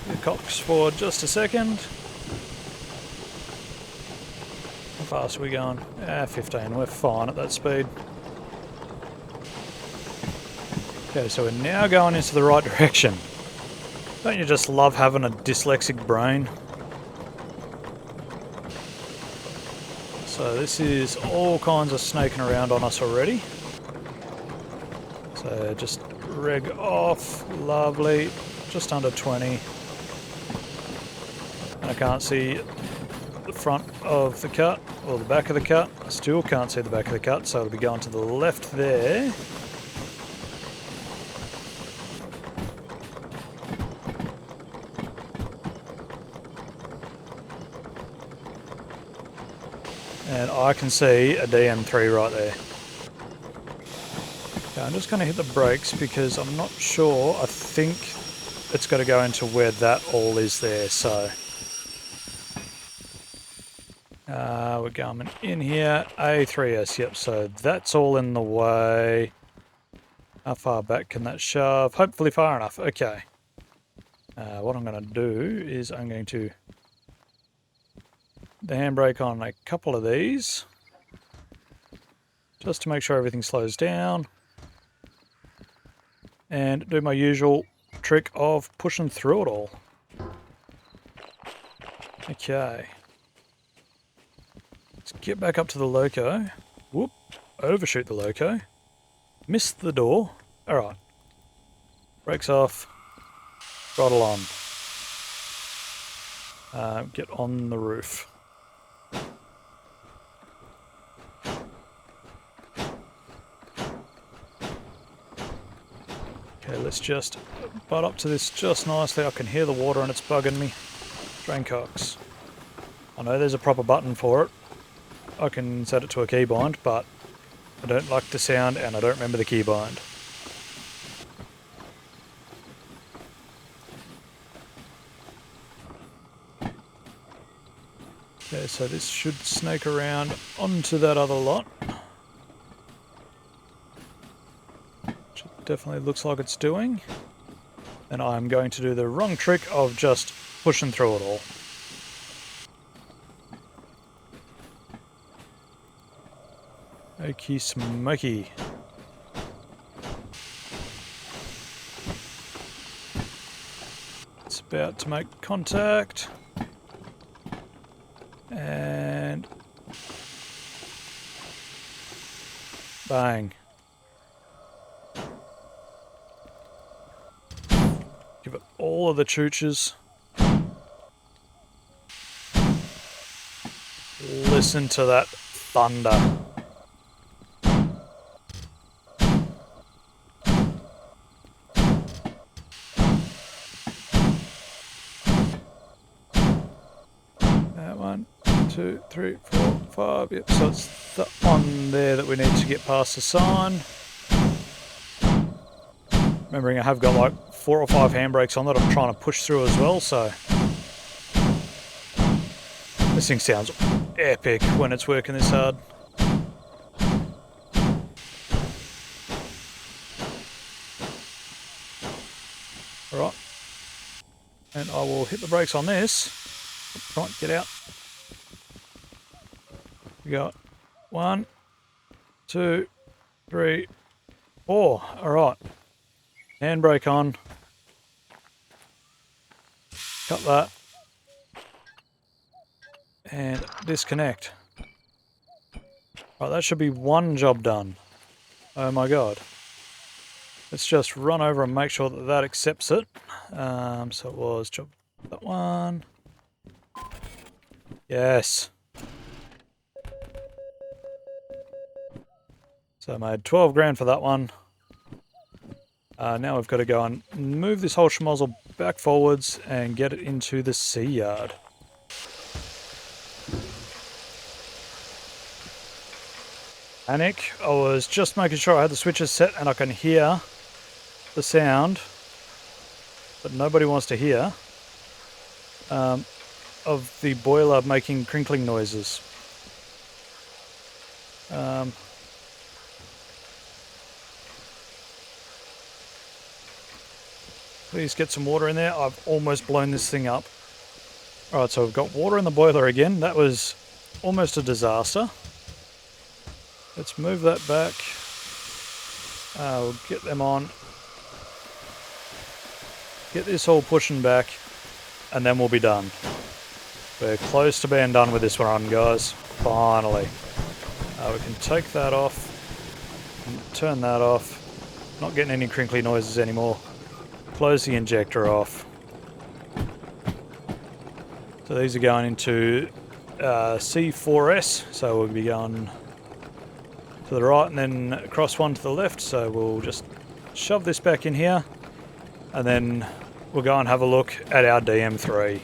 the cocks for just a second. How fast are we going? 15. We're fine at that speed. Okay, so we're now going into the right direction. Don't you just love having a dyslexic brain? So this is all kinds of snaking around on us already. So just reg off, lovely, just under 20. And I can't see the front of the cut, or the back of the cut. I still can't see the back of the cut, so it'll be going to the left there. And I can see a DM3 right there. Okay, I'm just going to hit the brakes because I'm not sure. I think it's got to go into where that all is there. So we're going in here. A3S, yep. So that's all in the way. How far back can that shove? Hopefully far enough. Okay. What I'm going to do is I'm going to the handbrake on a couple of these just to make sure everything slows down and do my usual trick of pushing through it all. Okay, let's get back up to the loco. Whoop, overshoot the loco, missed the door. Alright, brakes off, throttle on, get on the roof. Okay, let's just butt up to this just nicely. I can hear the water and it's bugging me. Drain cocks. I know there's a proper button for it. I can set it to a keybind, but I don't like the sound and I don't remember the keybind. Okay, so this should snake around onto that other lot. Which it definitely looks like it's doing. And I'm going to do the wrong trick of just pushing through it all. Okie smoky. It's about to make contact. And bang. Give it all of the chooches. Listen to that thunder. One, two, three, four, five. Yep, so it's the one there that we need to get past the sign. Remembering I have got like 4 or 5 handbrakes on that I'm trying to push through as well, so this thing sounds epic when it's working this hard. Alright. And I will hit the brakes on this. Come on, get out. We got 1, 2, 3, 4. Alright. Handbrake on. Cut that. And disconnect. Right, that should be one job done. Oh my god. Let's just run over and make sure that that accepts it. So it was job that one. Yes. So I made 12 grand for that one. Now we've got to go and move this whole schmozzle back forwards and get it into the sea yard. Panic. I was just making sure I had the switches set and I can hear the sound that nobody wants to hear of the boiler making crinkling noises. Please get some water in there. I've almost blown this thing up. Alright, so we've got water in the boiler again. That was almost a disaster. Let's move that back. We'll get them on. Get this all pushing back, and then we'll be done. We're close to being done with this run, guys. Finally. We can take that off. And turn that off. Not getting any crinkly noises anymore. Close the injector off. So these are going into C4S, so we'll be going to the right and then across one to the left, so we'll just shove this back in here and then we'll go and have a look at our DM3.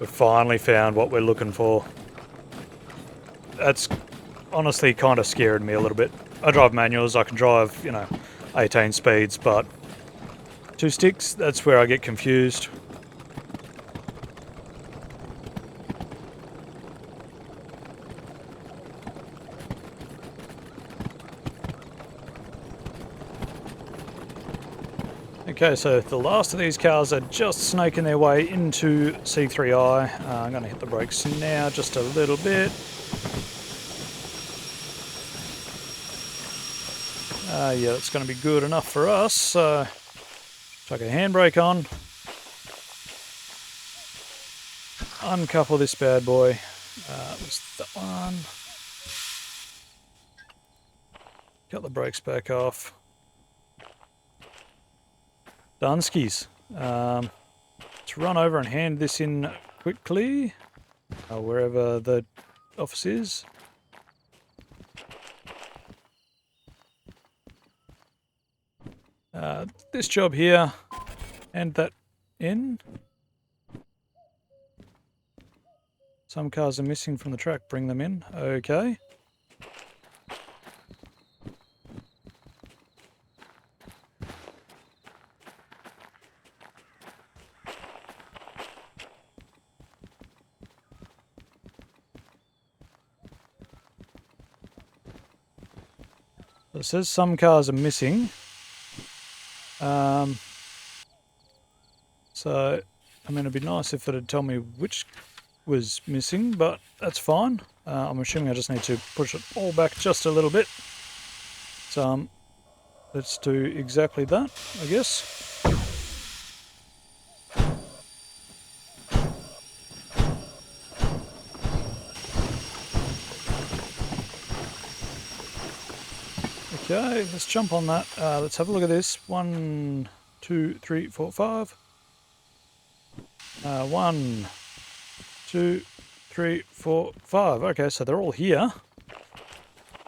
We've finally found what we're looking for. That's honestly kind of scared me a little bit. I drive manuals, I can drive, 18 speeds, but 2 sticks, that's where I get confused. Okay, so the last of these cars are just snaking their way into C3I. I'm going to hit the brakes now just a little bit. Yeah, that's going to be good enough for us. So, chuck a handbrake on. Uncouple this bad boy. Was that one. Cut the brakes back off. Dunskies. Let's run over and hand this in quickly, wherever the office is. This job here, hand that in. Some cars are missing from the track, bring them in. Okay. It says some cars are missing. So, I mean, it'd be nice if it'd tell me which was missing, but that's fine. I'm assuming I just need to push it all back just a little bit. So, let's do exactly that, I guess. Okay, let's jump on that. Let's have a look at this. 1, 2, 3, 4, 5. 1, 2, 3, 4, 5. Okay, so they're all here.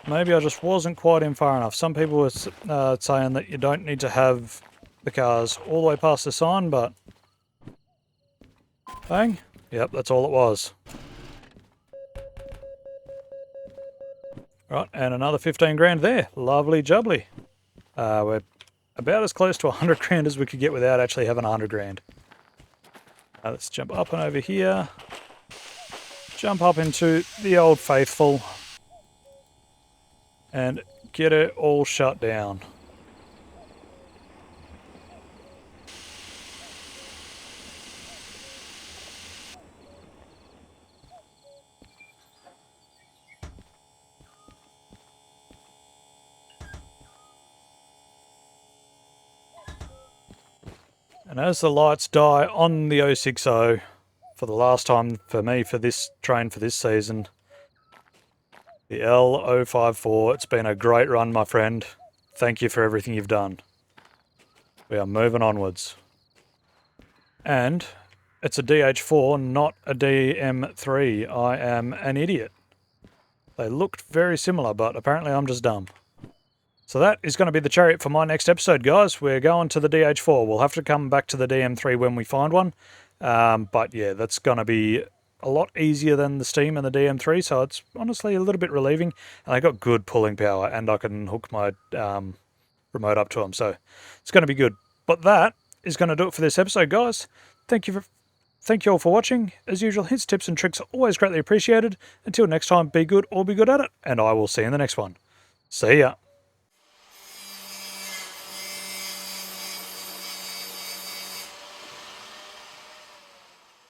Maybe I just wasn't quite in far enough. Some people were saying that you don't need to have the cars all the way past the sign, but... Bang. Yep, that's all it was. Right, and another 15 grand there. Lovely jubbly. We're about as close to 100 grand as we could get without actually having 100 grand. Let's jump up and over here. Jump up into the Old Faithful. And get it all shut down. And as the lights die on the 060 for the last time for me for this train for this season, the L054, it's been a great run, my friend. Thank you for everything you've done. We are moving onwards. And it's a DH4, not a DM3. I am an idiot. They looked very similar, but apparently I'm just dumb. So that is going to be the chariot for my next episode, guys. We're going to the DH4. We'll have to come back to the DM3 when we find one. But yeah, that's going to be a lot easier than the Steam and the DM3, so it's honestly a little bit relieving. And they got good pulling power, and I can hook my remote up to them, so it's going to be good. But that is going to do it for this episode, guys. Thank you all for watching. As usual, hints, tips, and tricks are always greatly appreciated. Until next time, be good or be good at it, and I will see you in the next one. See ya.